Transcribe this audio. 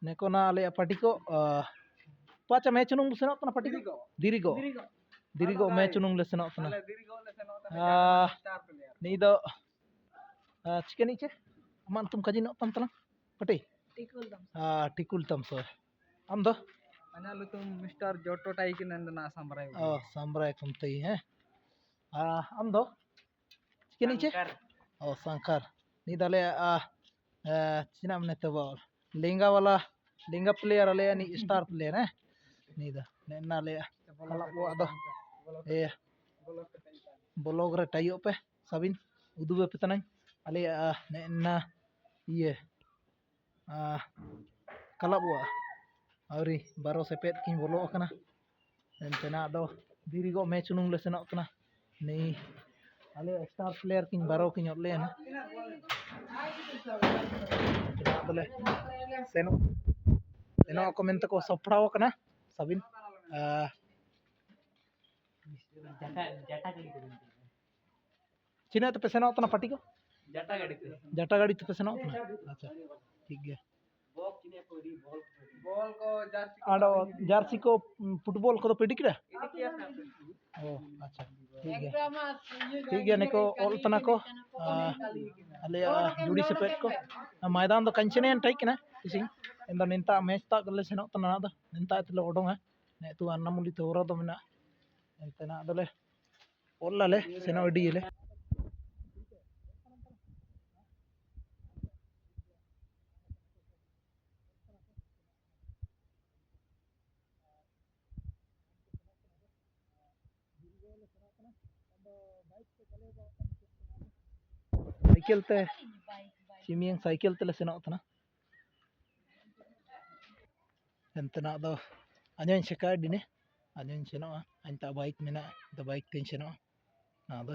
neko na ale party ko pacha me chunung senok tana party ko dirigo me chunung le senok tana ni do chicken iche aman tum kaji nok tam tana party tikul tam so am do Ana lu tum Mr. Joto Taikin and na Sambrai. Sambrai kum tai hai am do chicken iche Sankar ni dale china mne to bol lenga player ale ni star player hai ni da na le kala bo ado bolog re tayo pe sabin udu pe tanang ale na iye kala bo auri baro sepet kin bolo kana entena do diri go match nung le senok kana ni ale star player kin baro kin ole na boleh seno komento ko soprao kana sabin Cina तो पैसे ना उतना party को जाटा गाड़ी तो पैसे ना उतना अच्छा ठीक है Ball ko आडो जर्सी को फुटबॉल को तो पेडी किरा ओ अच्छा ठीक है neko all तना को ale judi sepet ko मैदान तो कंचने एन टाइक ना किसी इन निंता मैच ता गले सेनो तना दा निंता तले ओडोंगा ने तू अन्ना मुली तो ओरा दो मिना enतना दले ओल्ला ले सेनो अडी ले साइकिल ते सिमियंग साइकिल ते सेनो तना enतना दो अन्यन शिकाय दिने अन्यन सेनो अन्ता बाइक मेना द बाइक तेन सेनो ना दो